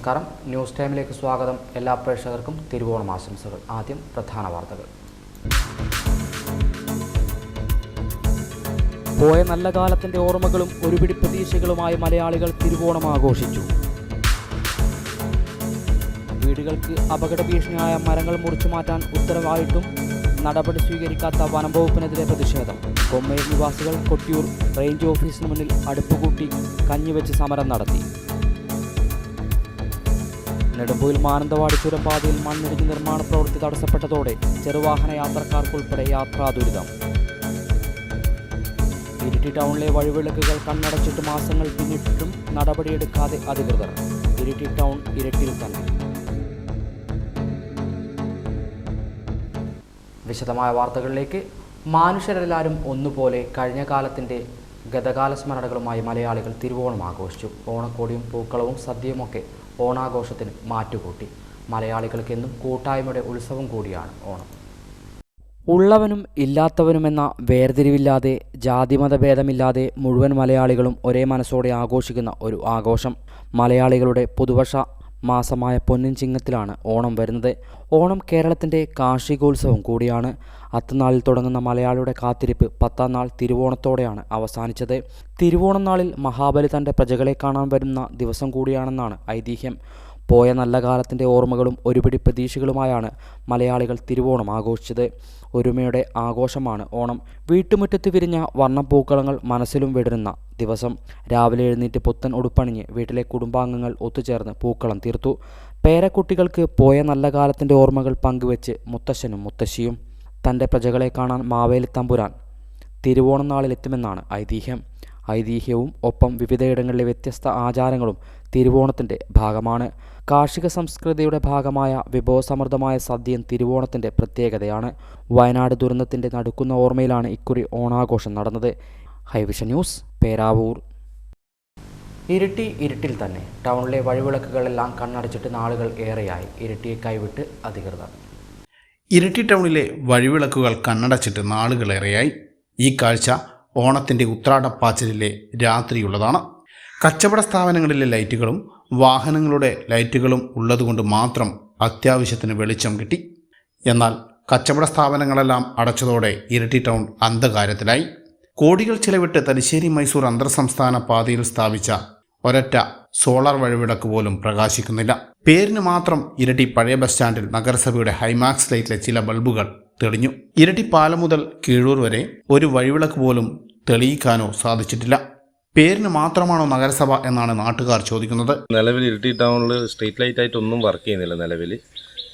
നമസ്കാരം. ന്യൂസ് ടൈമിലേക്ക് സ്വാഗതം. എല്ലാ പ്രേക്ഷകർക്കും തിരുവോണം ആശംസകൾ. ആദ്യം പ്രധാന വാർത്തകൾ. പോയ നല്ല കാലത്തിന്റെ ഓർമ്മകളും ഒരുപിടി പ്രതീക്ഷകളുമായി മലയാളികൾ തിരുവോണം ആഘോഷിച്ചു. വീടുകൾക്ക് അപകട ഭീഷണിയായ മരങ്ങൾ മുറിച്ചു മാറ്റാൻ ഉത്തരവായിട്ടും നടപടി സ്വീകരിക്കാത്ത വനം വകുപ്പിനെതിരെ പ്രതിഷേധം. കൊമ്മയിൽ നിവാസികൾ കൊട്ടിയൂർ റേഞ്ച് ഓഫീസിന് മുന്നിൽ അടുപ്പുകൂട്ടി കഞ്ഞിവെച്ച് സമരം നടത്തി. നെടുമ്പൂയിൽ മാനന്തവാടി ചുരം പാതയിൽ മണ്ണിടിഞ്ഞ് നിർമ്മാണ പ്രവൃത്തി തടസ്സപ്പെട്ടതോടെ ചെറുവാഹന യാത്രക്കാർക്കുൾപ്പെടെ യാത്രാ ദുരിതം. ഇരിട്ടി ടൗണിലെ വഴിവിളക്കുകൾ കണ്ണടച്ചിട്ട് മാസങ്ങൾ പിന്നിട്ടിട്ടും നടപടിയെടുക്കാതെ അധികൃതർ. ഇരിട്ടി ടൗൺ ഇരട്ടിയിൽ തന്നെ. വിശദമായ വാർത്തകളിലേക്ക്. മനുഷ്യരെല്ലാവരും ഒന്നുപോലെ കഴിഞ്ഞ കാലത്തിൻ്റെ ഗതകാല സ്മരണകളുമായി മലയാളികൾ തിരുവോണം ആഘോഷിച്ചു. ഓണക്കോടിയും പൂക്കളവും സദ്യയുമൊക്കെ ഓണാഘോഷത്തിന് മാറ്റുകൂട്ടി. മലയാളികൾക്കെന്നും കൂട്ടായ്മയുടെ ഉത്സവം കൂടിയാണ് ഓണം. ഉള്ളവനും ഇല്ലാത്തവനുമെന്ന വേർതിരിവില്ലാതെ ജാതിമതഭേദമില്ലാതെ മുഴുവൻ മലയാളികളും ഒരേ മനസ്സോടെ ആഘോഷിക്കുന്ന ഒരു ആഘോഷം. മലയാളികളുടെ പുതുവർഷ മാസമായ പൊന്നിൻ ചിങ്ങത്തിലാണ് ഓണം വരുന്നത്. ഓണം കേരളത്തിൻ്റെ കാർഷികോത്സവം കൂടിയാണ്. അത്തനാളിൽ തുടങ്ങുന്ന മലയാളിയുടെ കാത്തിരിപ്പ് 10ാം നാൾ തിരുവോണത്തോടെയാണ് അവസാനിച്ചത്. തിരുവോണം നാളിൽ മഹാബലി തൻ്റെ പ്രജകളെ കാണാൻ വരുന്ന ദിവസം കൂടിയാണെന്നാണ് ഐതിഹ്യം. പോയ നല്ല കാലത്തിൻ്റെ ഓർമ്മകളും ഒരുപിടി പ്രതീക്ഷകളുമായാണ് മലയാളികൾ തിരുവോണം ആഘോഷിച്ചത്. ഒരുമയുടെ ആഘോഷമാണ് ഓണം. വീട്ടുമുറ്റത്ത് വിരിഞ്ഞ വർണ്ണപ്പൂക്കളങ്ങൾ മനസ്സിലും വിടരുന്ന ദിവസം. രാവിലെ എഴുന്നേറ്റ് പുത്തൻ ഉടുപ്പണിഞ്ഞ് വീട്ടിലെ കുടുംബാംഗങ്ങൾ ഒത്തുചേർന്ന് പൂക്കളം തീർത്തു. പേരക്കുട്ടികൾക്ക് പോയ നല്ല കാലത്തിൻ്റെ ഓർമ്മകൾ പങ്കുവെച്ച് മുത്തശ്ശനും മുത്തശ്ശിയും. തൻ്റെ പ്രജകളെ കാണാൻ മാവേലി തമ്പുരാൻ തിരുവോണം നാളിലെത്തുമെന്നാണ് ഐതിഹ്യവും ഒപ്പം വിവിധയിടങ്ങളിലെ വ്യത്യസ്ത ആചാരങ്ങളും തിരുവോണത്തിൻ്റെ ഭാഗമാണ്. കാർഷിക സംസ്കൃതിയുടെ ഭാഗമായ വിഭവസമൃദ്ധമായ സദ്യയും തിരുവോണത്തിൻ്റെ പ്രത്യേകതയാണ്. വയനാട് ദുരന്തത്തിൻ്റെ നടുക്കുന്ന ഓർമ്മയിലാണ് ഇക്കുറി ഓണാഘോഷം നടന്നത്. ഹൈവിഷൻ ന്യൂസ്, പേരാവൂർ. ഇരിട്ടിൽ തന്നെ. ടൗണിലെ വഴിവിളക്കുകളെല്ലാം കണ്ണടച്ചിട്ട് നാളുകൾ ഏറെയായി. ഇരിട്ടിയെ കൈവിട്ട് അധികൃതർ. ഇരിട്ടി ടൗണിലെ വഴിവിളക്കുകൾ കണ്ണടച്ചിട്ട് നാളുകളേറെയായി. ഈ കാഴ്ച ഓണത്തിൻ്റെ ഉത്രാടപ്പാച്ചിലിലെ രാത്രിയുള്ളതാണ്. കച്ചവട സ്ഥാപനങ്ങളിലെ ലൈറ്റുകളും വാഹനങ്ങളുടെ ലൈറ്റുകളും ഉള്ളതുകൊണ്ട് മാത്രം അത്യാവശ്യത്തിന് വെളിച്ചം കിട്ടി. എന്നാൽ കച്ചവട സ്ഥാപനങ്ങളെല്ലാം അടച്ചതോടെ ഇരിട്ടി ടൗൺ അന്ധകാരത്തിലായി. കോടികൾ ചിലവിട്ട് തലശ്ശേരി മൈസൂർ അന്തർ സംസ്ഥാന പാതയിൽ സ്ഥാപിച്ച ഒരൊറ്റ സോളാർ വഴിവിളക്ക് പോലും പ്രകാശിക്കുന്നില്ല. പേരിന് മാത്രം ഇരിട്ടി പഴയ ബസ് സ്റ്റാൻഡിൽ നഗരസഭയുടെ ഹൈമാക്സ് ലൈറ്റിലെ ചില ബൾബുകൾ തെളിഞ്ഞു. ഇരിട്ടി പാലം മുതൽ കീഴൂർ വരെ ഒരു വഴിവിളക്ക് പോലും തെളിയിക്കാനോ സാധിച്ചിട്ടില്ല. പേരിന് മാത്രമാണോ നഗരസഭ എന്നാണ് നാട്ടുകാർ ചോദിക്കുന്നത്. നിലവിൽ ഇരിട്ടി ടൗണിൽ സ്ട്രീറ്റ് ലൈറ്റ് ആയിട്ട് ഒന്നും വർക്ക് ചെയ്യുന്നില്ല. നിലവിൽ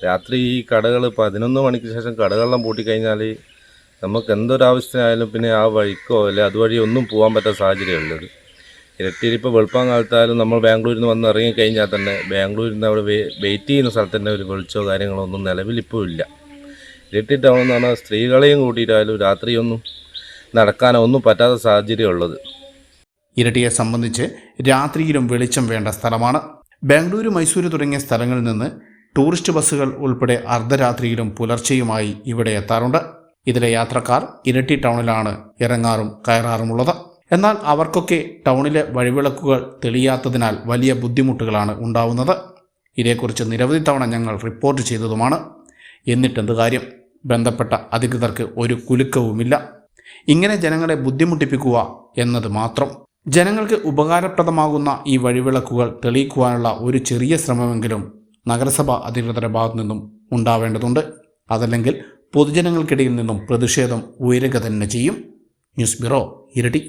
രാത്രി ഈ കടകൾ 11 മണിക്ക് ശേഷം കടകളെല്ലാം പൂട്ടിക്കഴിഞ്ഞാൽ നമുക്ക് എന്തൊരാവശ്യത്തിനായാലും പിന്നെ ആ വഴിക്കോ അല്ലെ അതുവഴി ഒന്നും പോകാൻ പറ്റാത്ത സാഹചര്യമുള്ളത്. ഇരട്ടിയിൽ ഇപ്പോൾ വെളുപ്പാൻ കാലത്തായാലും നമ്മൾ ബാംഗ്ലൂരിൽ നിന്ന് വന്ന് ഇറങ്ങിക്കഴിഞ്ഞാൽ തന്നെ ബാംഗ്ലൂരിൽ നിന്ന് അവിടെ വെയിറ്റ് ചെയ്യുന്ന സ്ഥലത്ത് തന്നെ ഒരു വെളിച്ചോ കാര്യങ്ങളോ ഒന്നും നിലവിൽ ഇപ്പോൾ ഇല്ല. ഇരട്ടി ടൗൺ എന്ന് പറഞ്ഞാൽ സ്ത്രീകളെയും കൂട്ടിയിട്ടായാലും രാത്രിയൊന്നും നടക്കാനോ ഒന്നും പറ്റാത്ത സാഹചര്യമുള്ളത്. ഇരട്ടിയെ സംബന്ധിച്ച് രാത്രിയിലും വെളിച്ചം വേണ്ട സ്ഥലമാണ്. ബാംഗ്ലൂരു മൈസൂരു തുടങ്ങിയ സ്ഥലങ്ങളിൽ നിന്ന് ടൂറിസ്റ്റ് ബസ്സുകൾ ഉൾപ്പെടെ അർദ്ധരാത്രിയിലും പുലർച്ചെയുമായി ഇവിടെ എത്താറുണ്ട്. ഇതിലെ യാത്രക്കാർ ഇരട്ടി ടൗണിലാണ് ഇറങ്ങാറും കയറാറുമുള്ളത്. എന്നാൽ അവർക്കൊക്കെ ടൗണിലെ വഴിവിളക്കുകൾ തെളിയാത്തതിനാൽ വലിയ ബുദ്ധിമുട്ടുകളാണ് ഉണ്ടാവുന്നത്. ഇതേക്കുറിച്ച് നിരവധി തവണ ഞങ്ങൾ റിപ്പോർട്ട് ചെയ്തതുമാണ്. എന്നിട്ടെന്ത് കാര്യം? ബന്ധപ്പെട്ട അധികൃതർക്ക് ഒരു കുലുക്കവുമില്ല. ഇങ്ങനെ ജനങ്ങളെ ബുദ്ധിമുട്ടിപ്പിക്കുക എന്നത് മാത്രം. ജനങ്ങൾക്ക് ഉപകാരപ്രദമാകുന്ന ഈ വഴിവിളക്കുകൾ തെളിയിക്കുവാനുള്ള ഒരു ചെറിയ ശ്രമമെങ്കിലും നഗരസഭ അധികൃതരുടെ ഭാഗത്തു നിന്നും ഉണ്ടാവേണ്ടതുണ്ട്. അതല്ലെങ്കിൽ പൊതുജനങ്ങൾക്കിടയിൽ നിന്നും പ്രതിഷേധം ഉയരുക തന്നെ ചെയ്യും. News bureau, Iritty.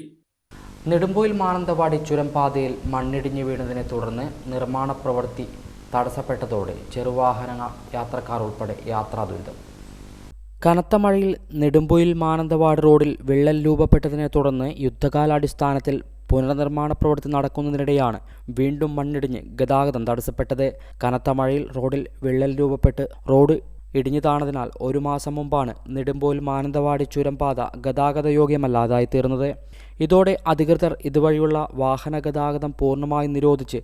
നെടുമ്പൂയിൽ മാനന്തവാടി ചുരം പാതയിൽ മണ്ണിടിഞ്ഞ് വീണതിനെ തുടർന്ന് നിർമ്മാണ പ്രവൃത്തി തടസ്സപ്പെട്ടതോടെ ചെറുവാഹന യാത്രക്കാർ ഉൾപ്പെടെ യാത്രാ ദുരിതം. കനത്ത മഴയിൽ നെടുമ്പൂയിൽ മാനന്തവാടി റോഡിൽ വിള്ളൽ രൂപപ്പെട്ടതിനെ തുടർന്ന് യുദ്ധകാലാടിസ്ഥാനത്തിൽ പുനർനിർമ്മാണ പ്രവൃത്തി നടക്കുന്നതിനിടെയാണ് വീണ്ടും മണ്ണിടിഞ്ഞ് ഗതാഗതം തടസ്സപ്പെട്ടത്. കനത്ത മഴയിൽ റോഡിൽ വിള്ളൽ രൂപപ്പെട്ട് റോഡ് ഇടിഞ്ഞു താണതിനാൽ 1 മാസം മുമ്പാണ് നെടുമ്പൂയിൽ മാനന്തവാടി ചുരം പാത ഗതാഗതയോഗ്യമല്ലാതായി തീർന്നത്. ഇതോടെ അധികൃതർ ഇതുവഴിയുള്ള വാഹന ഗതാഗതം പൂർണ്ണമായും നിരോധിച്ച്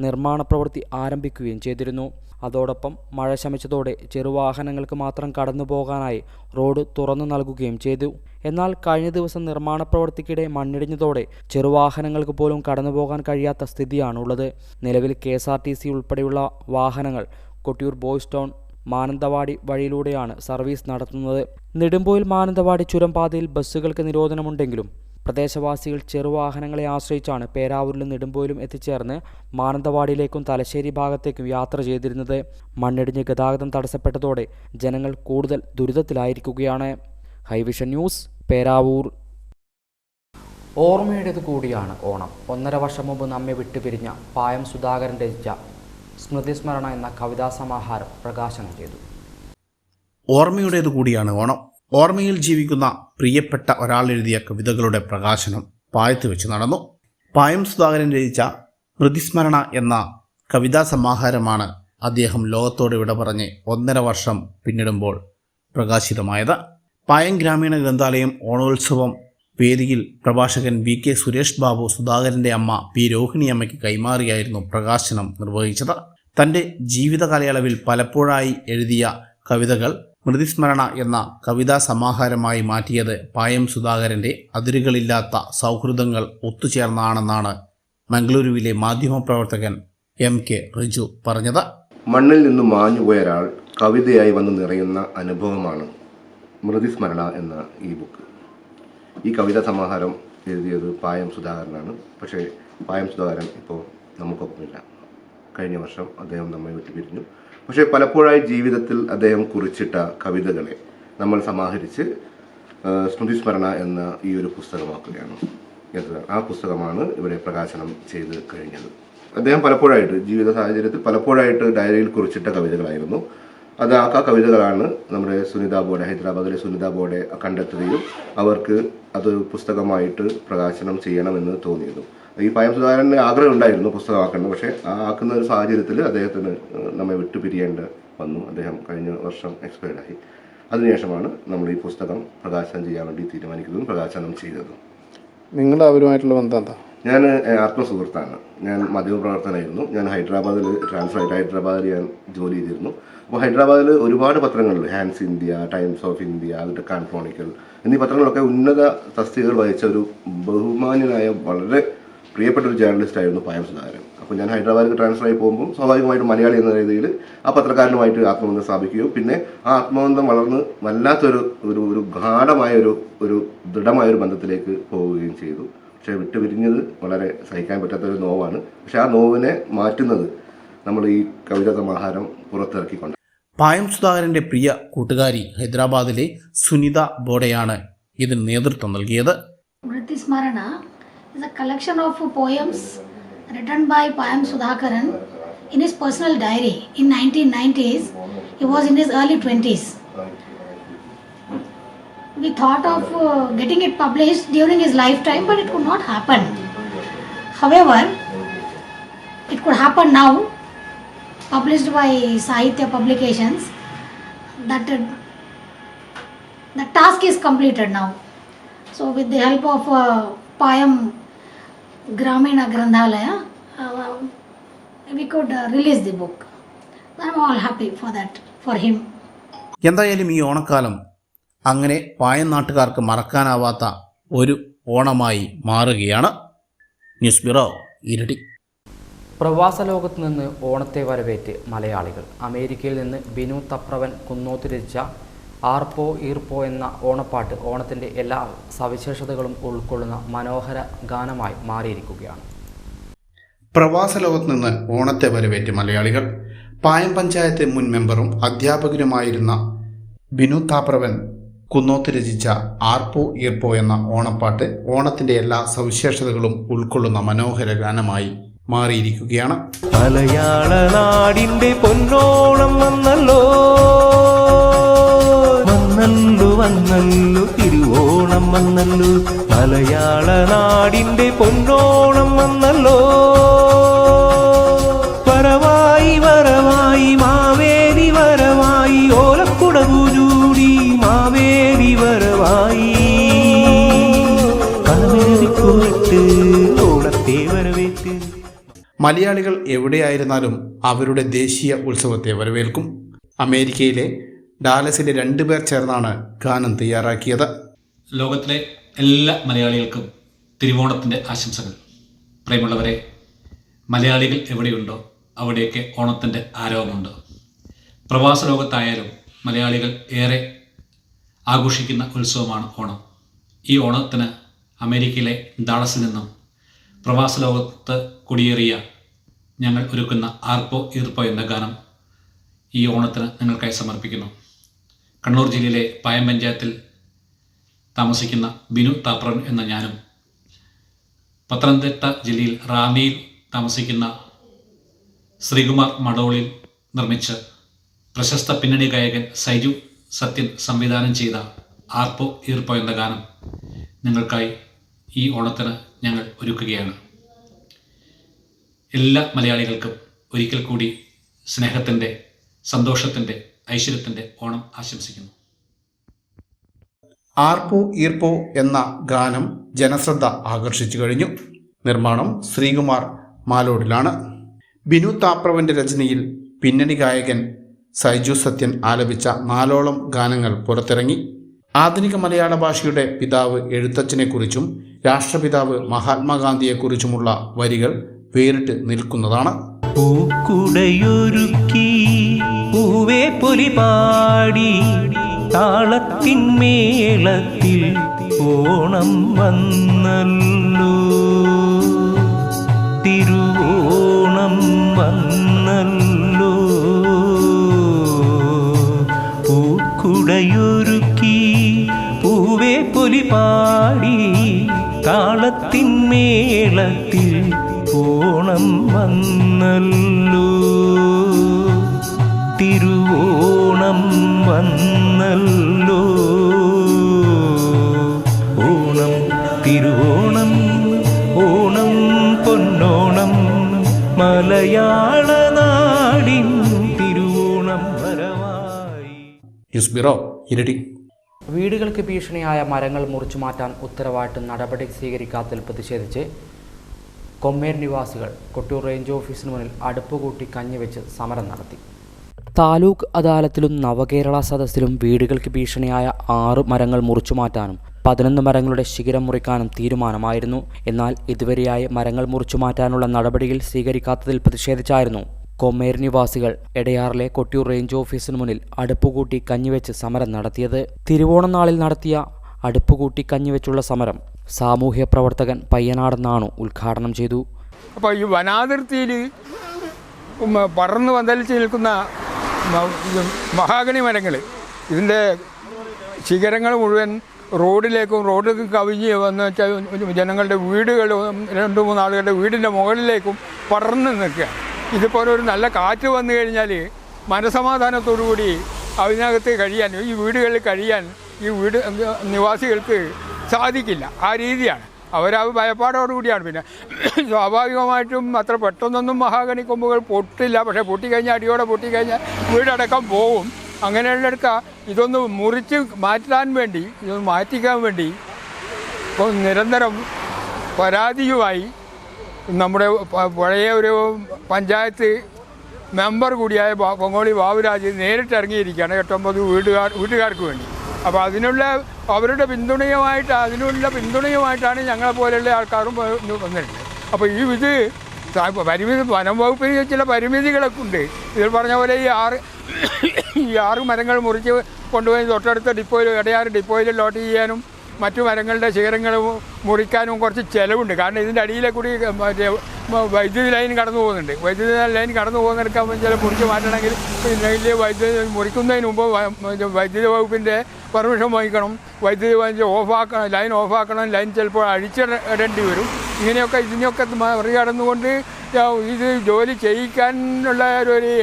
നിർമ്മാണ പ്രവൃത്തി ആരംഭിക്കുകയും ചെയ്തിരുന്നു. അതോടൊപ്പം മഴ ശമിച്ചതോടെ ചെറുവാഹനങ്ങൾക്ക് മാത്രം കടന്നു പോകാനായി റോഡ് തുറന്നു നൽകുകയും ചെയ്തു. എന്നാൽ കഴിഞ്ഞ ദിവസം നിർമ്മാണ പ്രവൃത്തിക്കിടെ മണ്ണിടിഞ്ഞതോടെ ചെറുവാഹനങ്ങൾക്ക് പോലും കടന്നുപോകാൻ കഴിയാത്ത സ്ഥിതിയാണുള്ളത്. നിലവിൽ KSRTC ഉൾപ്പെടെയുള്ള വാഹനങ്ങൾ കൊട്ടിയൂർ ബോയ്സ് ടൗൺ മാനന്തവാടി വഴിയിലൂടെയാണ് സർവീസ് നടത്തുന്നത്. നെടുമ്പോയിൽ മാനന്തവാടി ചുരം പാതയിൽ ബസ്സുകൾക്ക് നിരോധനമുണ്ടെങ്കിലും പ്രദേശവാസികൾ ചെറുവാഹനങ്ങളെ ആശ്രയിച്ചാണ് പേരാവൂരിലും നെടുമ്പോയിലും എത്തിച്ചേർന്ന് മാനന്തവാടിയിലേക്കും തലശ്ശേരി ഭാഗത്തേക്കും യാത്ര ചെയ്തിരുന്നത്. മണ്ണിടിഞ്ഞ് ഗതാഗതം തടസ്സപ്പെട്ടതോടെ ജനങ്ങൾ കൂടുതൽ ദുരിതത്തിലായിരിക്കുകയാണ്. ഹൈവിഷൻ ന്യൂസ്, പേരാവൂർ. ഓർമ്മയുടേത് കൂടിയാണ് ഓണം. 1.5 വർഷം മുമ്പ് നമ്മെ വിട്ടുപിരിഞ്ഞ പായം സുധാകരൻ രചിച്ച സ്മൃതിസ്മരണ എന്ന കവിതാ സമാഹാരം പ്രകാശനം ചെയ്തു. ഓർമ്മയുടേത് കൂടിയാണ് ഓണം. ഓർമ്മയിൽ ജീവിക്കുന്ന പ്രിയപ്പെട്ട ഒരാൾ എഴുതിയ കവിതകളുടെ പ്രകാശനം പായത്ത് വെച്ച് നടന്നു. പായം സുധാകരൻ രചിച്ച സ്മൃതിസ്മരണ എന്ന കവിതാ സമാഹാരമാണ് അദ്ദേഹം ലോകത്തോട് വിട പറഞ്ഞ് 1.5 വർഷം പിന്നിടുമ്പോൾ പ്രകാശിതമായത്. പായം ഗ്രാമീണ ഗ്രന്ഥാലയം ഓണോത്സവം വേദിയിൽ പ്രഭാഷകൻ VK സുരേഷ് ബാബു സുധാകരൻ്റെ അമ്മ P രോഹിണിയമ്മയ്ക്ക് കൈമാറിയായിരുന്നു പ്രകാശനം നിർവഹിച്ചത്. തൻ്റെ ജീവിത കാലയളവിൽ പലപ്പോഴായി എഴുതിയ കവിതകൾ സ്മൃതിസ്മരണ എന്ന കവിതാ സമാഹാരമായി മാറ്റിയത് പായം സുധാകരൻ്റെ അതിരുകളില്ലാത്ത സൗഹൃദങ്ങൾ ഒത്തുചേർന്നാണെന്നാണ് മംഗളൂരുവിലെ മാധ്യമപ്രവർത്തകൻ MK റിജു പറഞ്ഞത്. മണ്ണിൽ നിന്നും മാഞ്ഞുപോയ ഒരാൾ കവിതയായി വന്ന് നിറയുന്ന അനുഭവമാണ് സ്മൃതിസ്മരണ എന്ന ഈ ബുക്ക്. ഈ കവിതാ സമാഹാരം എഴുതിയത് പായം സുധാകരനാണ്. പക്ഷേ പായം സുധാകരൻ ഇപ്പോൾ നമുക്കൊപ്പമില്ല. കഴിഞ്ഞ വർഷം അദ്ദേഹം നമ്മെ വിട്ടുപിരിഞ്ഞു. പക്ഷേ പലപ്പോഴായി ജീവിതത്തിൽ അദ്ദേഹം കുറിച്ചിട്ട കവിതകളെ നമ്മൾ സമാഹരിച്ച് സ്മൃതിസ്മരണ എന്ന ഈ ഒരു പുസ്തകമാക്കുകയാണ്. ആ പുസ്തകമാണ് ഇവിടെ പ്രകാശനം ചെയ്ത് കഴിഞ്ഞത്. അദ്ദേഹം പലപ്പോഴായിട്ട് ജീവിത സാഹചര്യത്തിൽ പലപ്പോഴായിട്ട് ഡയറിയിൽ കുറിച്ചിട്ട കവിതകളായിരുന്നു. ആ കവിതകളാണ് നമ്മുടെ സുനിത ബോർഡ്, ഹൈദരാബാദിലെ സുനിത ബോർഡ് കണ്ടെത്തുകയും അവർക്ക് അത് പുസ്തകമായിട്ട് പ്രകാശനം ചെയ്യണമെന്ന് തോന്നിയിരുന്നു. ഈ പായം സുധാകരന് ആഗ്രഹം ഉണ്ടായിരുന്നു പുസ്തകമാക്കേണ്ടത്. പക്ഷേ ആക്കുന്ന ഒരു സാഹചര്യത്തിൽ അദ്ദേഹത്തിന് നമ്മെ വിട്ടുപിരിയേണ്ട വന്നു. അദ്ദേഹം കഴിഞ്ഞ വർഷം എക്സ്പയർഡായി. അതിനുശേഷമാണ് നമ്മൾ ഈ പുസ്തകം പ്രകാശനം ചെയ്യാൻ വേണ്ടി തീരുമാനിക്കുന്നതും പ്രകാശനം ചെയ്തതും. നിങ്ങളുടെ അവരുമായിട്ടുള്ള ബന്ധം എന്താ? ഞാൻ ആത്മസുഹൃത്താണ്. ഞാൻ മാധ്യമപ്രവർത്തകനായിരുന്നു. ഞാൻ ഹൈദരാബാദിൽ ട്രാൻസ്ഫർ ആയിട്ട് ഹൈദരാബാദിൽ ഞാൻ ജോലി ചെയ്തിരുന്നു. അപ്പോൾ ഹൈദരാബാദിൽ ഒരുപാട് പത്രങ്ങളിൽ Hans India, Times of India, Deccan Chronicle എന്നീ പത്രങ്ങളൊക്കെ ഉന്നത തസ്തികകൾ വഹിച്ച ഒരു ബഹുമാന്യനായ വളരെ പ്രിയപ്പെട്ട ഒരു ജേർണലിസ്റ്റ് ആയിരുന്നു പായം സുധാകരൻ. അപ്പോൾ ഞാൻ ഹൈദരാബാദിൽ ട്രാൻസ്ഫർ ആയി പോകുമ്പോൾ സ്വാഭാവികമായിട്ടും മലയാളി എന്ന രീതിയിൽ ആ പത്രക്കാരനുമായിട്ട് ആത്മബന്ധം സ്ഥാപിക്കുകയും പിന്നെ ആ ആത്മബന്ധം വളർന്ന് വല്ലാത്തൊരു ഒരു ഗാഢമായ ഒരു ദൃഢമായൊരു ബന്ധത്തിലേക്ക് പോവുകയും ചെയ്തു. പക്ഷേ വിട്ടുപിരിഞ്ഞത് വളരെ സഹിക്കാൻ പറ്റാത്തൊരു നോവാണ്. പക്ഷെ ആ നോവിനെ മാറ്റുന്നത് നമ്മൾ ഈ കവിതാ സമാഹാരം പുറത്തിറക്കിക്കൊണ്ട്. പായം സുധാകരൻ്റെ പ്രിയ കൂട്ടുകാരി ഹൈദരാബാദിലെ സുനിത ബോഡയാണ് ഇതിന് നേതൃത്വം നൽകിയത്. സ്മൃതിസ്മരണ is a collection of poems written by Payam Sudhakaran in his personal diary. In 1990s, he was in his early 20s. We thought of getting it published during his lifetime, but it could not happen. However, it could happen now, published by Sahitya Publications. That the task is completed now. So with the help of Payam Gramina Granthalaya, we could release the book. I'm all happy for that, for him. എന്തായാലും ഈ ഓണക്കാലം അങ്ങനെ പായം നാട്ടുകാർക്ക് മറക്കാനാവാത്ത ഒരു ഓണമായി മാറുകയാണ്. News bureau, ഇരട്ടി. പ്രവാസ ലോകത്ത് നിന്ന് ഓണത്തെ വരവേറ്റ് മലയാളികൾ. അമേരിക്കയിൽ നിന്ന് ബിനു തപ്രവൻ കുന്നോത്ത് രചിച്ച ആർപ്പോ ഈർപ്പോ എന്ന ഓണപ്പാട്ട് ഓണത്തിൻ്റെ എല്ലാ സവിശേഷതകളും ഉൾക്കൊള്ളുന്ന മനോഹര ഗാനമായി മാറിയിരിക്കുകയാണ്. പ്രവാസ ലോകത്ത് നിന്ന് ഓണത്തെ വരവേറ്റ് മലയാളികൾ. പായം പഞ്ചായത്ത് മുൻ മെമ്പറും അധ്യാപകനുമായിരുന്ന ബിനു താപ്രവൻ കുന്നോത്ത് രചിച്ച ആർപ്പോ ഈർപ്പോ എന്ന ഓണപ്പാട്ട് ഓണത്തിൻ്റെ എല്ലാ സവിശേഷതകളും ഉൾക്കൊള്ളുന്ന മനോഹര ഗാനമായി മാറിയിരിക്കുകയാണ്. മലയാള നാടിന്റെ പൊന്നോണം വന്നല്ലോ, വന്നല്ലോ വന്നല്ലോ തിരുവോണം വന്നല്ലോ. മലയാള നാടിന്റെ പൊന്നോണം വന്നല്ലോ, വരവായി വരവായി മാവേലി വരവായി, ഓലക്കുടകൂടി മാവേലി വരവായി, കളമേറിക്കൂട്ട് ഓണത്തെ വരവേറ്റ്. മലയാളികൾ എവിടെയായിരുന്നാലും അവരുടെ ദേശീയ ഉത്സവത്തെ വരവേൽക്കും. അമേരിക്കയിലെ ഡാലസിലെ 2 പേർ ചേർന്നാണ് ഗാനം തയ്യാറാക്കിയത്. ലോകത്തിലെ എല്ലാ മലയാളികൾക്കും തിരുവോണത്തിൻ്റെ ആശംസകൾ. പ്രിയമുള്ളവരെ, മലയാളികൾ എവിടെയുണ്ടോ അവിടെയൊക്കെ ഓണത്തിൻ്റെ ആരവമുണ്ട്. പ്രവാസ ലോകത്തായാലും മലയാളികൾ ഏറെ ആഘോഷിക്കുന്ന ഉത്സവമാണ് ഓണം. ഈ ഓണത്തിന് അമേരിക്കയിലെ ഡാളസിൽ നിന്നും പ്രവാസ ലോകത്ത് കുടിയേറിയ ഞങ്ങൾ ഒരുക്കുന്ന ആർപ്പോ ഈർപ്പോ എന്ന ഗാനം ഈ ഓണത്തിന് നിങ്ങൾക്കായി സമർപ്പിക്കുന്നു. കണ്ണൂർ ജില്ലയിലെ പായം പഞ്ചായത്തിൽ താമസിക്കുന്ന ബിനു താപ്രൻ എന്ന ഞാനും, പത്തനംതിട്ട ജില്ലയിൽ റാന്നിയിൽ താമസിക്കുന്ന ശ്രീകുമാർ മടോളിൽ നിർമ്മിച്ച് പ്രശസ്ത പിന്നണി ഗായകൻ സൈജു സത്യൻ സംവിധാനം ചെയ്ത ആർപ്പോ ഈർപ്പോ എന്ന ഗാനം നിങ്ങൾക്കായി ഈ ഓണത്തിന് ഞങ്ങൾ ഒരുക്കുകയാണ്. എല്ലാ മലയാളികൾക്കും ഒരിക്കൽ കൂടി സ്നേഹത്തിൻ്റെ, സന്തോഷത്തിൻ്റെ, ഐശ്വര്യത്തിൻ്റെ ഓണം ആശംസിക്കുന്നു. ആർപ്പോ ഈർപ്പോ എന്ന ഗാനം ജനശ്രദ്ധ ആകർഷിച്ചു കഴിഞ്ഞു. നിർമ്മാണം ശ്രീകുമാർ മാലോടിലാണ്. ബിനു താപ്രവൻ്റെ രചനയിൽ പിന്നണി ഗായകൻ സൈജു സത്യൻ ആലപിച്ച 4ഓളം ഗാനങ്ങൾ പുറത്തിറങ്ങി. ആധുനിക മലയാള ഭാഷയുടെ പിതാവ് എഴുത്തച്ഛനെക്കുറിച്ചും രാഷ്ട്രപിതാവ് മഹാത്മാഗാന്ധിയെക്കുറിച്ചുമുള്ള വരികൾ വേറിട്ട് നിൽക്കുന്നതാണ്. പൂക്കുടയൊരുക്കി പൂവേ പൊലി പാടി താളത്തിൻ മേളത്തിൽ ഓണം വന്നല്ലോ, തിരുവോണം വന്നല്ലോ. പൂക്കുടയൊരുക്കി പൂവേ പൊലി പാടി താളത്തിൻ മേളത്തിൽ ഓണം വന്നല്ലോ, തിരുവോണം വന്നല്ലോ. ഓണം തിരുവോണം, ഓണം പൊന്നോണം, മലയാള നാടിൻ തിരുവോണം വരവായി. ന്യൂസ് ബ്യൂറോ, ഇരട്ടി. വീടുകൾക്ക് ഭീഷണിയായ മരങ്ങൾ മുറിച്ചു മാറ്റാൻ ഉത്തരവായിട്ട് നടപടി സ്വീകരിക്കാത്തതിൽ പ്രതിഷേധിച്ച് കൊമ്മേർ നിവാസികൾ കൊട്ടിയൂർ റേഞ്ച് ഓഫീസിന് മുന്നിൽ അടുപ്പുകൂട്ടി കഞ്ഞിവെച്ച് സമരം നടത്തി. താലൂക്ക് അദാലത്തിലും നവകേരള സദസ്സിലും വീടുകൾക്ക് ഭീഷണിയായ 6 മരങ്ങൾ മുറിച്ചു മാറ്റാനും 11 മരങ്ങളുടെ ശിഖരം മുറിക്കാനും തീരുമാനമായിരുന്നു. എന്നാൽ ഇതുവരെയായി മരങ്ങൾ മുറിച്ചു മാറ്റാനുള്ള നടപടികൾ സ്വീകരിക്കാത്തതിൽ പ്രതിഷേധിച്ചായിരുന്നു കൊമ്മേർ നിവാസികൾ എടയാറിലെ കൊട്ടിയൂർ റേഞ്ച് ഓഫീസിന് മുന്നിൽ അടുപ്പുകൂട്ടി കഞ്ഞിവെച്ച് സമരം നടത്തിയത്. തിരുവോണം നാളിൽ നടത്തിയ അടുപ്പുകൂട്ടി കഞ്ഞിവെച്ചുള്ള സമരം സാമൂഹ്യ പ്രവർത്തകൻ പയ്യനാട് നാണു ഉദ്ഘാടനം ചെയ്തു. അപ്പോൾ ഈ വനാതിർത്തിയിൽ പടർന്നു പന്തലിച്ച് നിൽക്കുന്ന മഹാഗണി മരങ്ങൾ, ഇതിൻ്റെ ശിഖരങ്ങൾ മുഴുവൻ റോഡിലേക്കും കവിഞ്ഞ് വന്ന് വെച്ചാൽ ജനങ്ങളുടെ വീടുകൾ 2-3 ആളുകളുടെ വീടിൻ്റെ മുകളിലേക്കും പടർന്ന് നിൽക്കുക. ഇതുപോലെ ഒരു നല്ല കാറ്റ് വന്നു കഴിഞ്ഞാൽ മനസമാധാനത്തോടുകൂടി അതിനകത്ത് കഴിയാൻ, ഈ വീടുകളിൽ കഴിയാൻ ഈ വീട് നിവാസികൾക്ക് സാധിക്കില്ല. ആ രീതിയാണ് അവർ ഭയപ്പാടോടുകൂടിയാണ്. പിന്നെ സ്വാഭാവികമായിട്ടും അത്ര പെട്ടെന്നൊന്നും മഹാഗണി കൊമ്പുകൾ പൊട്ടില്ല. പക്ഷേ പൊട്ടിക്കഴിഞ്ഞാൽ, അടിയോടെ പൊട്ടിക്കഴിഞ്ഞാൽ വീടടക്കം പോവും. അങ്ങനെയുള്ളടക്ക ഇതൊന്ന് മുറിച്ച് മാറ്റാൻ വേണ്ടി, ഇതൊന്ന് മാറ്റിക്കാൻ വേണ്ടി ഇപ്പോൾ നിരന്തരം പരാതിയുമായി നമ്മുടെ പഴയ ഒരു പഞ്ചായത്ത് മെമ്പർ കൂടിയായ പൊങ്ങോളി ബാബുരാജ് നേരിട്ട് ഇറങ്ങിയിരിക്കുകയാണ് 8-9 വീട്ടുകാർക്ക് വേണ്ടി. അപ്പോൾ അവരുടെ പിന്തുണയുമായിട്ടാണ് ഞങ്ങളെപ്പോലെയുള്ള ആൾക്കാരും വന്നിട്ടുണ്ട്. അപ്പോൾ ഇത് വനം വകുപ്പിന് ചില പരിമിതികളൊക്കെ ഉണ്ട്. ഇതിൽ പറഞ്ഞ പോലെ ഈ 6 മരങ്ങൾ മുറിച്ച് കൊണ്ടുപോയി തൊട്ടടുത്ത ഡിപ്പോയിൽ, എടയാർ ഡിപ്പോയിൽ ലോട്ട് ചെയ്യാനും മറ്റു മരങ്ങളുടെ ശിഖരങ്ങൾ മുറിക്കാനും കുറച്ച് ചിലവുണ്ട്. കാരണം ഇതിൻ്റെ അടിയിലെ കൂടി മറ്റേ വൈദ്യുതി ലൈൻ കടന്നു പോകുന്നുണ്ട്. വൈദ്യുതി ലൈൻ കടന്നു പോകുന്നതിനൊക്കെ ചില മുറിച്ച് മാറ്റണമെങ്കിൽ ഇതിൽ വൈദ്യുതി മുറിക്കുന്നതിന് മുമ്പ് വൈദ്യുതി വകുപ്പിൻ്റെ പെർമിഷൻ വാങ്ങിക്കണം. വൈദ്യുതി വാങ്ങിച്ച് ലൈൻ ഓഫാക്കണം. ലൈൻ ചിലപ്പോൾ അഴിച്ചിടേണ്ടി വരും. ഇതിനെയൊക്കെ മറികടന്നുകൊണ്ട് ഇത് ജോലി ചെയ്യിക്കാനുള്ള ഒരു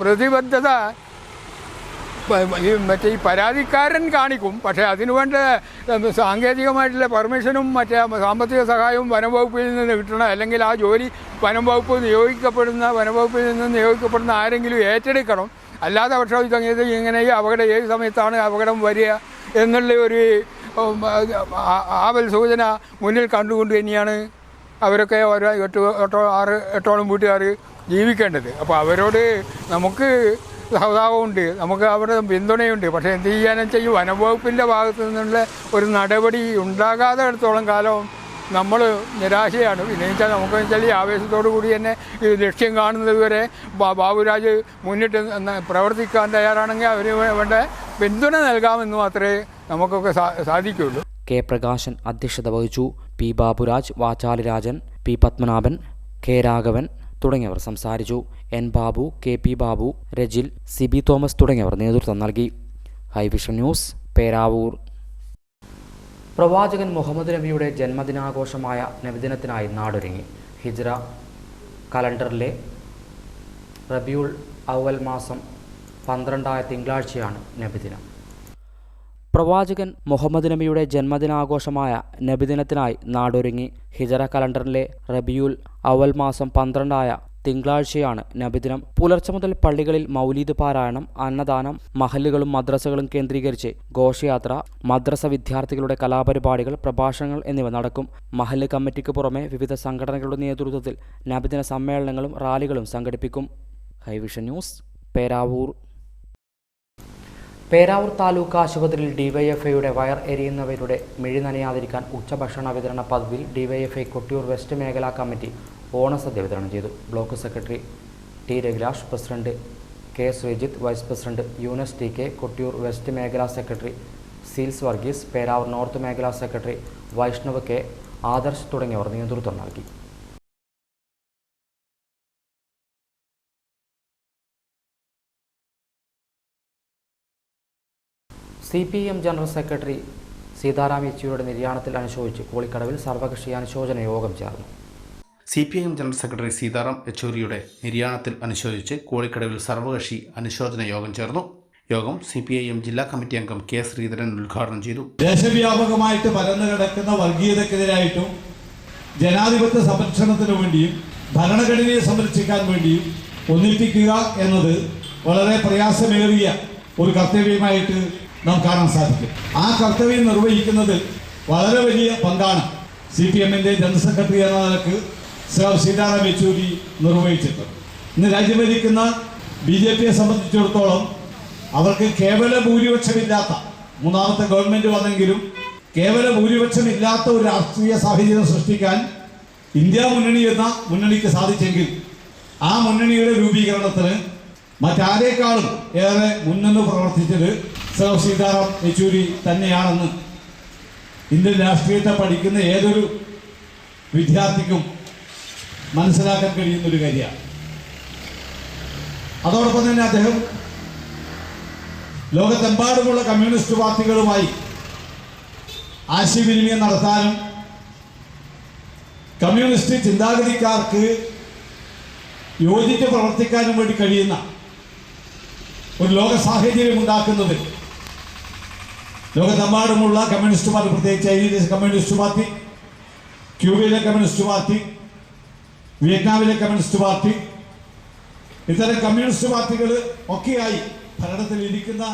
പ്രതിബദ്ധത മറ്റേ ഈ പരാതിക്കാരൻ കാണിക്കും. പക്ഷേ അതിനുവേണ്ട സാങ്കേതികമായിട്ടുള്ള പെർമിഷനും മറ്റേ സാമ്പത്തിക സഹായവും വനംവകുപ്പിൽ നിന്ന് കിട്ടണം. അല്ലെങ്കിൽ ആ ജോലി വനംവകുപ്പിൽ നിന്ന് നിയോഗിക്കപ്പെടുന്ന ആരെങ്കിലും ഏറ്റെടുക്കണം. അല്ലാതെ പക്ഷേ ഇത് ഇങ്ങനെ ഏത് സമയത്താണ് അപകടം വരിക എന്നുള്ള ഒരു ആവൽ സൂചന മുന്നിൽ കണ്ടുകൊണ്ട് തന്നെയാണ് അവരൊക്കെ ഓരോ 8 വീട്ടുകാർ ജീവിക്കേണ്ടത്. അപ്പോൾ അവരോട് നമുക്ക് സഹതാപമുണ്ട്, നമുക്ക് അവരുടെ പിന്തുണയുണ്ട്. പക്ഷേ എന്ത് ചെയ്യാനെന്ന് വെച്ചാൽ ഈ വനംവകുപ്പിൻ്റെ ഭാഗത്തു നിന്നുള്ള ഒരു നടപടി ഉണ്ടാകാതെ എടുത്തോളം കാലം നമ്മൾ നിരാശയാണ്. പിന്നെ വെച്ചാൽ നമുക്ക് വെച്ചാൽ ഈ ആവേശത്തോടു കൂടി തന്നെ ഈ ലക്ഷ്യം കാണുന്നത് വരെ ബാബുരാജ് മുന്നിട്ട് പ്രവർത്തിക്കാൻ തയ്യാറാണെങ്കിൽ അവന് വേണ്ട പിന്തുണ നൽകാമെന്ന് മാത്രമേ നമുക്കൊക്കെ സാധിക്കുകയുള്ളൂ. കെ പ്രകാശൻ അധ്യക്ഷത വഹിച്ചു. P Baburaj, Vachali Rajan, P Padmanabhan, K Raghavan തുടങ്ങിയവർ സംസാരിച്ചു. N Babu, K P Babu, Rajil, Sibi Thomas തുടങ്ങിയവർ നേതൃത്വം നൽകി. Hivision news, Peravoor. പ്രവാചകൻ മുഹമ്മദ് നബിയുടെ ജന്മദിനാഘോഷമായ നബിദിനത്തിനായി നാടൊരുങ്ങി. ഹിജ്റ കലണ്ടറിലെ റബിയുൽ അവൽ മാസം 12 തിങ്കളാഴ്ചയാണ് നബിദിനം. പ്രവാചകൻ മുഹമ്മദ് നബിയുടെ ജന്മദിനാഘോഷമായ നബിദിനത്തിനായി നാടൊരുങ്ങി. ഹിജ്റ കലണ്ടറിലെ റബിയുൽ അവൽ മാസം 12 തിങ്കളാഴ്ചയാണ് നബിദിനം. പുലർച്ചെ മുതൽ പള്ളികളിൽ മൗലീദ് പാരായണം, അന്നദാനം, മഹല്ലുകളും മദ്രസകളും കേന്ദ്രീകരിച്ച് ഘോഷയാത്ര, മദ്രസ വിദ്യാർത്ഥികളുടെ കലാപരിപാടികൾ, പ്രഭാഷണങ്ങൾ എന്നിവ നടക്കും. മഹല്ല് കമ്മിറ്റിക്ക് പുറമെ വിവിധ സംഘടനകളുടെ നേതൃത്വത്തിൽ നബിദിന സമ്മേളനങ്ങളും റാലികളും സംഘടിപ്പിക്കും. Hivision news, Peravoor. പേരാവൂർ താലൂക്ക് ആശുപത്രിയിൽ ഡിവൈഎഫ്ഐയുടെ വയർ എരിയുന്നവരുടെ മിഴി നനയാതിരിക്കാൻ ഉച്ചഭക്ഷണ വിതരണ പദ്ധതിയിൽ ഡിവൈഎഫ്ഐ കൊട്ടിയൂർ വെസ്റ്റ് മേഖലാ കമ്മിറ്റി ഓണസദ്യ വിതരണം ചെയ്തു. Block secretary T Ravilash, president K Sreejith, vice president Yunus T K, Kottiyoor west മേഖലാ സെക്രട്ടറി സീൽസ് വർഗീസ്, പേരാവൂർ നോർത്ത് മേഖലാ സെക്രട്ടറി വൈഷ്ണവ് കെ, ആദർശ് തുടങ്ങിയവർ നേതൃത്വം നൽകി. CPM ജനറൽ സെക്രട്ടറി സീതാറാം യെച്ചൂരിയുടെ നിര്യാണത്തിൽ അനുശോചിച്ച് കോളിക്കടവിൽ സർവകക്ഷി അനുശോചന യോഗം ചേർന്നു. CPM ജനറൽ സെക്രട്ടറി സീതാറാം യെച്ചൂരിയുടെ നിര്യാണത്തിൽ അനുശോചിച്ച് കോളിക്കടവിൽ സർവകക്ഷി അനുശോചന യോഗം ചേർന്നു. യോഗം CPIM ജില്ലാ കമ്മിറ്റി അംഗം കെ ശ്രീധരൻ ഉദ്ഘാടനം ചെയ്തു. ദേശവ്യാപകമായിട്ട് പരന്നു കിടക്കുന്ന വർഗീയതക്കെതിരായിട്ടും ജനാധിപത്യ സംരക്ഷണത്തിനു വേണ്ടിയും ഭരണഘടനയെ സംരക്ഷിക്കാൻ വേണ്ടിയും ഒന്നിപ്പിക്കുക എന്നത് വളരെ പ്രയാസമേറിയ ഒരു കർത്തവ്യമായിട്ട് നാം കാണാൻ സാധിക്കും. ആ കർത്തവ്യം നിർവഹിക്കുന്നതിൽ വളരെ വലിയ പങ്കാണ് CPMന്റെ ജനറൽ സെക്രട്ടറി എന്ന നിലക്ക് സീതാറാം യെച്ചൂരി നിർവഹിച്ചിട്ടുണ്ട്. ഇന്ന് രാജ്യം ഭരിക്കുന്ന BJPയെ സംബന്ധിച്ചിടത്തോളം അവർക്ക് കേവല ഭൂരിപക്ഷമില്ലാത്ത, മൂന്നാമത്തെ ഗവൺമെന്റ് വന്നെങ്കിലും കേവല ഭൂരിപക്ഷമില്ലാത്ത ഒരു രാഷ്ട്രീയ സാഹചര്യം സൃഷ്ടിക്കാൻ ഇന്ത്യ മുന്നണി എന്ന മുന്നണിക്ക് സാധിച്ചെങ്കിൽ ആ മുന്നണിയുടെ രൂപീകരണത്തിന് മറ്റാരേക്കാളും ഏറെ മുൻനിന്ന് പ്രവർത്തിച്ചത് സീതാറാം യെച്ചൂരി തന്നെയാണെന്ന് ഇന്ത്യൻ രാഷ്ട്രീയത്തെ പഠിക്കുന്ന ഏതൊരു വിദ്യാർത്ഥിക്കും മനസ്സിലാക്കാൻ കഴിയുന്നൊരു കാര്യമാണ്. അതോടൊപ്പം തന്നെ അദ്ദേഹം ലോകത്തെമ്പാടുമുള്ള കമ്മ്യൂണിസ്റ്റ് പാർട്ടികളുമായി ആശയവിനിമയം നടത്താനും കമ്മ്യൂണിസ്റ്റ് ചിന്താഗതിക്കാർക്ക് യോജിച്ച് പ്രവർത്തിക്കാനും വേണ്ടി കഴിയുന്ന ഒരു ലോക സാഹചര്യം ഉണ്ടാക്കുന്നത് ലോകത്തെമ്പാടുമുള്ള കമ്മ്യൂണിസ്റ്റ് പാർട്ടി, പ്രത്യേകിച്ച് ചൈനീസ് കമ്മ്യൂണിസ്റ്റ് പാർട്ടി, ക്യൂബയിലെ കമ്മ്യൂണിസ്റ്റ് പാർട്ടി, വിയറ്റ്നാമിലെ കമ്മ്യൂണിസ്റ്റ് പാർട്ടി, ഇത്തരം കമ്മ്യൂണിസ്റ്റ് പാർട്ടികൾ ഒക്കെയായി ഭരണത്തിൽ ഇരിക്കുന്ന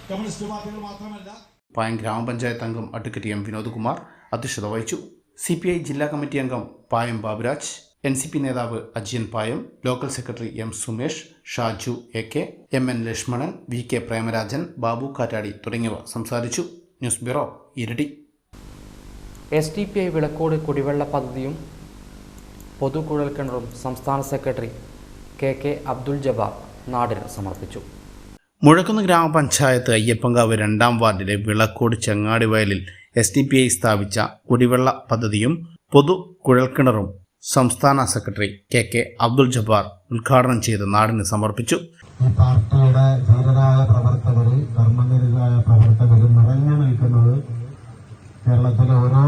കമ്മ്യൂണിസ്റ്റ് പാർട്ടികൾ മാത്രമല്ല. പായം ഗ്രാമപഞ്ചായത്ത് അംഗം അഡ്വക്കേറ്റ് M വിനോദ്കുമാർ അധ്യക്ഷത വഹിച്ചു. CPI ജില്ലാ കമ്മിറ്റി അംഗം പായം ബാബുരാജ്, NCP നേതാവ് Ajiyan Payam, local secretary M Sumesh, Shaju AK, MN Lakshmanan, VK Premarajan, Babu Kattadi തുടങ്ങിയവർ സംസാരിച്ചു. News bureau, Iritty. SDPI Vilakkode കുടിവെള്ള പദ്ധതിയും പൊതുകുഴൽക്കിണറും സംസ്ഥാന സെക്രട്ടറി KK അബ്ദുൽ ജബ്ബാർ നാടിന് സമർപ്പിച്ചു. മുഴക്കുന്ന് ഗ്രാമപഞ്ചായത്ത് അയ്യപ്പങ്കാവ് 2-ാം വാർഡിലെ വിളക്കോട് ചെങ്ങാടി വയലിൽ SDPI സ്ഥാപിച്ച കുടിവെള്ള പദ്ധതിയും പൊതു കുഴൽക്കിണറും സംസ്ഥാന സെക്രട്ടറി KK അബ്ദുൽ ജബ്ബാർ ഉദ്ഘാടനം ചെയ്ത് നാടിന് സമർപ്പിച്ചു. ഈ പാർട്ടിയുടെ ധീരരായ പ്രവർത്തകരും കർമ്മനിരതരായ പ്രവർത്തകരും നിറഞ്ഞു നിൽക്കുന്നത് കേരളത്തിലെ ഓരോ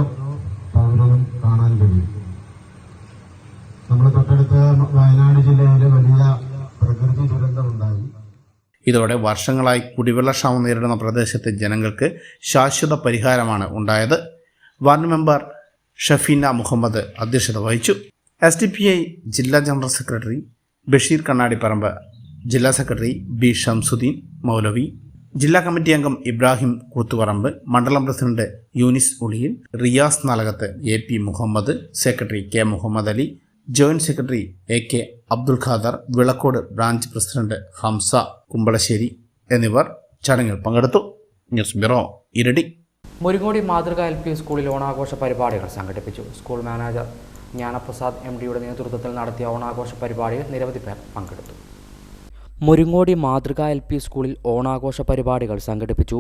പൗരനും കാണാൻ കഴിയും. നമ്മൾ തൊട്ടടുത്ത വയനാട് ജില്ലയിലെ വലിയ പ്രകൃതി ദുരന്തമുണ്ടായി. ഇതോടെ വർഷങ്ങളായി കുടിവെള്ളക്ഷാമം നേരിടുന്ന പ്രദേശത്തെ ജനങ്ങൾക്ക് ശാശ്വത പരിഹാരമാണ് ഉണ്ടായത്. വാർഡ് മെമ്പർ ഷഫീന മുഹമ്മദ് അധ്യക്ഷത വഹിച്ചു. SDPI ജില്ലാ ജനറൽ സെക്രട്ടറി ബഷീർ കണ്ണാടിപ്പറമ്പ്, ജില്ലാ സെക്രട്ടറി B ഷംസുദ്ദീൻ മൗലവി, ജില്ലാ കമ്മിറ്റി അംഗം ഇബ്രാഹിം കൂത്തുപറമ്പ്, മണ്ഡലം president Yunus Uliyil, Riyas Nalakath, AP Muhammad, secretary K Muhammad Ali, joint secretary AK Abdul Khader, Vilakkode branch president Hamza Kumbalassery എന്നിവർ ചടങ്ങിൽ പങ്കെടുത്തു. ന്യൂസ് ബ്യൂറോ, ഇരട്ടി. മുരിങ്ങോടി മാതൃക LP സ്കൂളിൽ ഓണാഘോഷ പരിപാടികൾ സംഘടിപ്പിച്ചു. സ്കൂൾ മാനേജർ ജ്ഞാനപ്രസാദ് MDയുടെ നേതൃത്വത്തിൽ നടത്തിയ ഓണാഘോഷ പരിപാടിയിൽ നിരവധി പേർ പങ്കെടുത്തു. മുരിങ്ങോടി മാതൃക LP സ്കൂളിൽ ഓണാഘോഷ പരിപാടികൾ സംഘടിപ്പിച്ചു.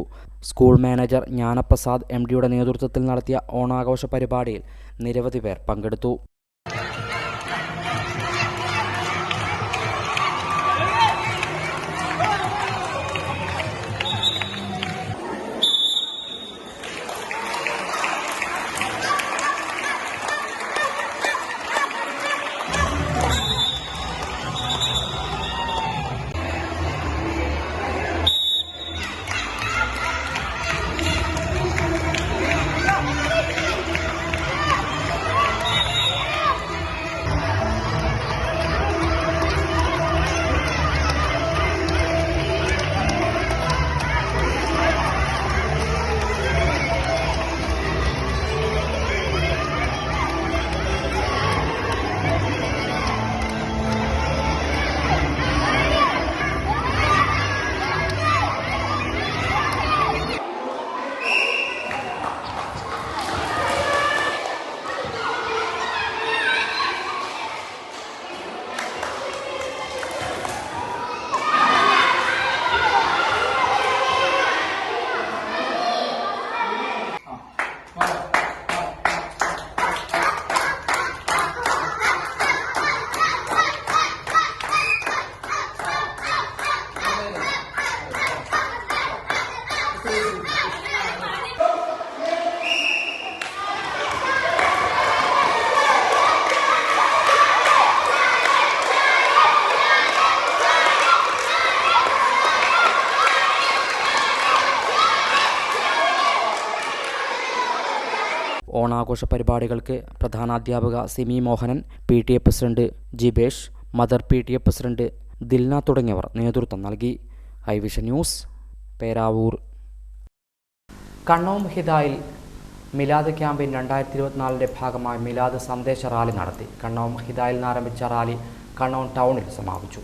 സ്കൂൾ മാനേജർ ജ്ഞാനപ്രസാദ് MDയുടെ നേതൃത്വത്തിൽ നടത്തിയ ഓണാഘോഷ പരിപാടിയിൽ നിരവധി പേർ പങ്കെടുത്തു. ഓണാഘോഷ പരിപാടികൾക്ക് പ്രധാനാധ്യാപക Simi Mohanan, PTA president Jibesh, mother PTA president Dilna തുടങ്ങിയവർ നേതൃത്വം നൽകി. Hivision news, Peravoor. കണ്ണോം ഹിദായിൽ മിലാദ് ക്യാമ്പയിൻ 2024 ഭാഗമായി മിലാദ് സന്ദേശ റാലി നടത്തി. കണ്ണോം ഹിദായിൽ നിന്ന് ആരംഭിച്ച റാലി കണ്ണോം ടൗണിൽ സമാപിച്ചു.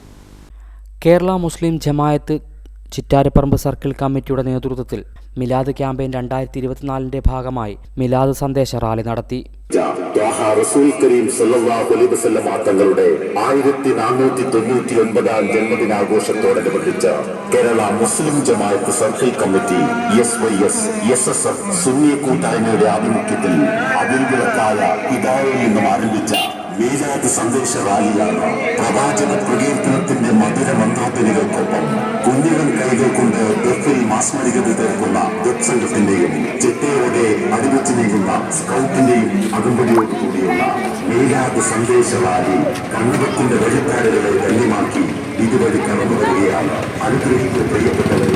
കേരള മുസ്ലിം ജമായത്ത് ചിറ്റാരപ്പറമ്പ് സർക്കിൾ കമ്മിറ്റിയുടെ നേതൃത്വത്തിൽ മിലാദ് ക്യാമ്പയിൻ 2024 ഭാഗമായി മിലാദ് സന്ദേശ റാലി നടത്തി. തങ്ങളുടെ 1499 ജന്മദിനാഘോഷത്തോടനുബന്ധിച്ച് Kerala Muslim Jamaath circle committee SYS SSF Sunni കൂട്ടായ്മയുടെ ആഭിമുഖ്യത്തിൽ അവിൽവിളക്കായ ഹിദായയിൽ നിന്നും ആരംഭിച്ച മീലാദ് സന്ദേശ റാലിയാണ് പ്രവാചക പ്രകീർത്തനത്തിന്റെ മധുര മന്ത്രോദ്ധരികൾക്കൊപ്പം കുഞ്ഞിടം കൈകൾ കൊണ്ട് ദഫിൽ മാസ്മരികത തീർക്കുന്ന സംഘത്തിന്റെയും ചിട്ടയോടെ അടിവെച്ച് നീങ്ങുന്ന സ്കൗട്ടിന്റെയും അകമ്പടിയോടുകൂടിയുള്ള മീലാദ് സന്ദേശ റാലി കണ്ണകത്തിന്റെ വഴിക്കാടുകളെ ധന്യമാക്കി ഇതുവഴി കടന്നു വരികയാണ്. അനുഗ്രഹിക്കുന്ന പ്രിയപ്പെട്ടവരെ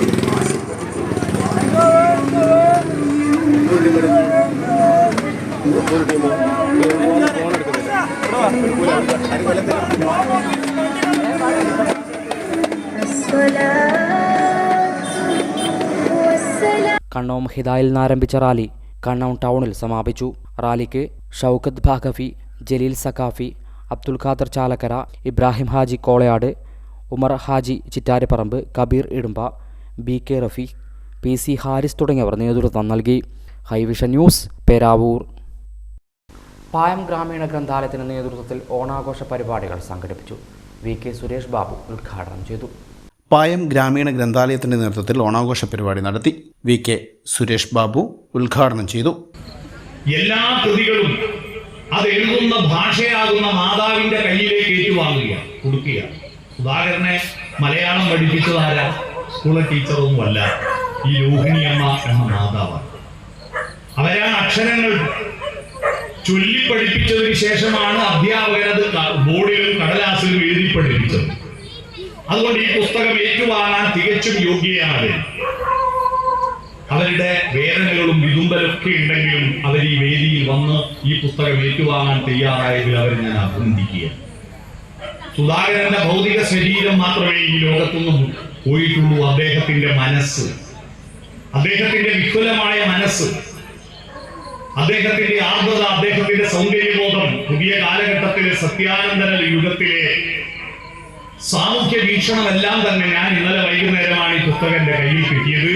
കണ്ണോം ഹിദായിൽ നിന്ന് ആരംഭിച്ച റാലി കണ്ണോം ടൗണിൽ സമാപിച്ചു. റാലിക്ക് ഷൗക്കത്ത് ഭാഗഫി, ജലീൽ സഖാഫി, അബ്ദുൽ ഖാദർ ചാലക്കര, ഇബ്രാഹിം ഹാജി കോളയാട്, ഉമർ ഹാജി ചിറ്റാരപ്പറമ്പ്, കബീർ ഇടുമ്പ, BK റഫീഖ്, PC ഹാരിസ് തുടങ്ങിയവർ നേതൃത്വം നൽകി. Hivision news, Peravoor. പായം ഗ്രാമീണ ഗ്രന്ഥാലയത്തിന്റെ നേതൃത്വത്തിൽ ഓണാഘോഷ പരിപാടികൾ സംഘടിപ്പിച്ചു. VK സുരേഷ് ബാബു ഉദ്ഘാടനം ചെയ്തു. പായം ഗ്രാമീണ ഗ്രന്ഥാലയത്തിന്റെ നേതൃത്വത്തിൽ ഓണാഘോഷ പരിപാടി നടത്തി. VK സുരേഷ് ബാബു ഉദ്ഘാടനം ചെയ്തു. എല്ലാ കൃതികളും അത് എഴുതുന്ന ഭാഷയാകുന്ന മാതാവിന്റെ കയ്യിലേക്ക് ഏറ്റുവാങ്ങുക, കൊടുക്കുക. സുധാകരനെ മലയാളം പഠിപ്പിച്ചതാരാ? സ്കൂളിലെ ടീച്ചറൊന്നുമല്ല, ഈ രോഹിണിയമ്മ എന്ന മാതാവാണ്. അവരാണ് അക്ഷരങ്ങൾ ചൊല്ലി പഠിപ്പിച്ചതിന് ശേഷമാണ് അധ്യാപകരത് ബോർഡിലും കടലാസിലും എഴുതി പഠിപ്പിച്ചത്. അതുകൊണ്ട് ഈ പുസ്തകം ഏറ്റുവാങ്ങാൻ തികച്ചും യോഗ്യയാണ്. അവരുടെ വേദനകളും വിതുമ്പലൊക്കെ ഉണ്ടെങ്കിലും അവർ ഈ വേദിയിൽ വന്ന് ഈ പുസ്തകം ഏറ്റുവാങ്ങാൻ തയ്യാറായതിൽ അവരെ ഞാൻ അഭിനന്ദിക്കുക. സുധാകരന്റെ ഭൗതിക ശരീരം മാത്രമേ ഈ ലോകത്തുനിന്നും പോയിട്ടുള്ളൂ അദ്ദേഹത്തിന്റെ മനസ്സ്, അദ്ദേഹത്തിന്റെ വിപുലമായ മനസ്സ്, അദ്ദേഹത്തിന്റെ ആർദ്രത, അദ്ദേഹത്തിന്റെ സൗന്ദര്യബോധം. പുതിയ കാലഘട്ടത്തിലെ സത്യാനന്തര യുഗത്തിലെ സാമൂഹ്യ വീക്ഷണമെല്ലാം തന്നെ ഞാൻ ഇന്നലെ വൈകുന്നേരമാണ് ഈ പുസ്തകം എന്റെ കയ്യിൽ കിട്ടിയത്.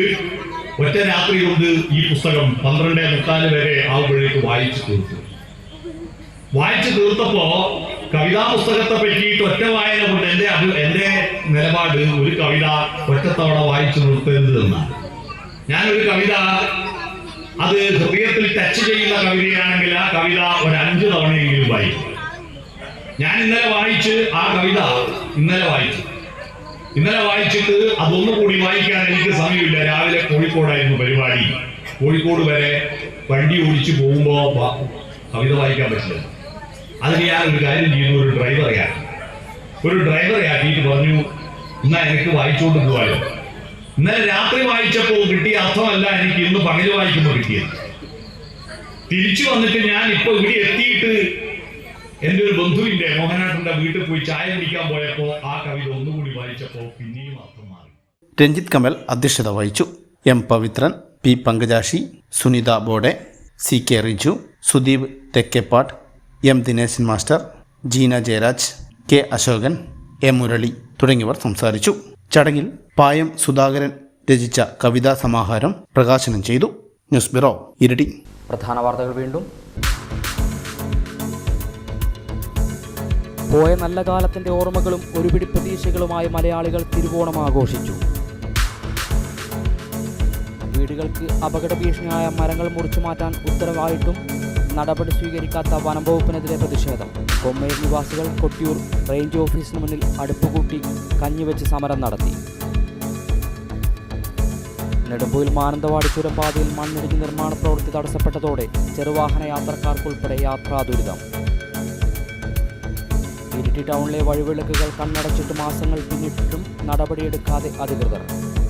ഒറ്റ രാത്രി കൊണ്ട് ഈ പുസ്തകം 12:45 വരെ ആവുമ്പോഴേക്ക് വായിച്ചു തീർത്തപ്പോ കവിതാ പുസ്തകത്തെ പറ്റിയിട്ട് ഒറ്റ വായന കൊണ്ട് എന്റെ നിലപാട് ഒരു കവിത ഒറ്റത്തവണ വായിച്ചു നിർത്തരുത് എന്നാണ്. ഞാനൊരു കവിത അത് ഹൃദയത്തിൽ ടച്ച് ചെയ്യുന്ന കവിതയാണെങ്കിൽ ആ കവിത ഒരു 5 തവണയെങ്കിലും വായിക്കും. ഞാൻ ഇന്നലെ വായിച്ച് ആ കവിത ഇന്നലെ വായിച്ചിട്ട് അതൊന്നുകൂടി വായിക്കാൻ എനിക്ക് സമയമില്ല. രാവിലെ കോഴിക്കോടായിരുന്നു പരിപാടി. കോഴിക്കോട് വരെ വണ്ടി ഓടിച്ചു പോകുമ്പോ കവിത വായിക്കാൻ പറ്റില്ല. അതിന് ഞാൻ ഒരു കാര്യം ചെയ്തു, ഒരു ഡ്രൈവറെ ആക്കിയിട്ട് പറഞ്ഞു, എന്നാ എനിക്ക് വായിച്ചുകൊണ്ട് പോകാലോ. ഇന്നലെ രാത്രി വായിച്ചപ്പോൾ കിട്ടിയ അർത്ഥമല്ല എനിക്ക് ഇന്ന് പകല് വായിക്കുമ്പോൾ കിട്ടിയത്. തിരിച്ചു വന്നിട്ട് ഞാൻ ഇപ്പൊ ഇവിടെ എത്തിയിട്ട് എൻ്റെ ഒരു ബന്ധുവിന്റെ മോഹനാട്ടന്റെ വീട്ടിൽ പോയി ചായ കുടിക്കാൻ പോയപ്പോൾ ആ കവിത ഒന്നുകൂടി വായിച്ചപ്പോൾ പിന്നെയും അർത്ഥം മാറി. രഞ്ജിത്ത് കമൽ അധ്യക്ഷത വഹിച്ചു. M Pavithran, P Pankajakshi, Sunitha Bode, C K Riju, Sudeep Thekkeppattu, M Dineshan master, Jeena Jayaraj, K Ashokan, M Murali തുടങ്ങിയവർ സംസാരിച്ചു. ചടങ്ങിൽ പായം സുധാകരൻ രചിച്ച കവിതാ സമാഹാരം പ്രകാശനം ചെയ്തു. News bureau, Iritty. പ്രധാന വാർത്തകൾ വീണ്ടും. പോയ നല്ല കാലത്തിന്റെ ഓർമ്മകളും ഒരുപിടി പ്രതീക്ഷകളുമായി മലയാളികൾ തിരുവോണം ആഘോഷിച്ചു. വീടുകൾക്ക് അപകട ഭീഷണിയായ മരങ്ങൾ മുറിച്ചു മാറ്റാൻ ഉത്തരവായിട്ടും നടപടി സ്വീകരിക്കാത്ത വനം വകുപ്പിനെതിരെ പ്രതിഷേധം. കൊമ്മയിൽ നിവാസികൾ കൊട്ടിയൂർ റേഞ്ച് ഓഫീസിന് മുന്നിൽ അടുപ്പുകൂട്ടി കഞ്ഞിവെച്ച് സമരം നടത്തി. നെടുമ്പൂരിൽ മാനന്തവാടി ചുരം പാതയിൽ മണ്ണിടിഞ്ഞ് നിർമ്മാണ പ്രവൃത്തി തടസ്സപ്പെട്ടതോടെ ചെറുവാഹന യാത്രക്കാർക്കുൾപ്പെടെ യാത്രാ ദുരിതം. ഇരിട്ടി ടൗണിലെ വഴിവിളക്കുകൾ കണ്ണടച്ചിട്ട് മാസങ്ങൾ പിന്നിട്ടിട്ടും നടപടിയെടുക്കാതെ അധികൃതർ.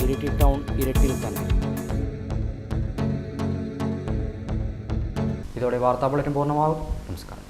ഇരിട്ടി ടൗൺ ഇരട്ടിയിൽ തന്നെ. ഇതോടെ വാർത്താ ബുള്ളറ്റിൻ പൂർണ്ണമാകും. നമസ്കാരം.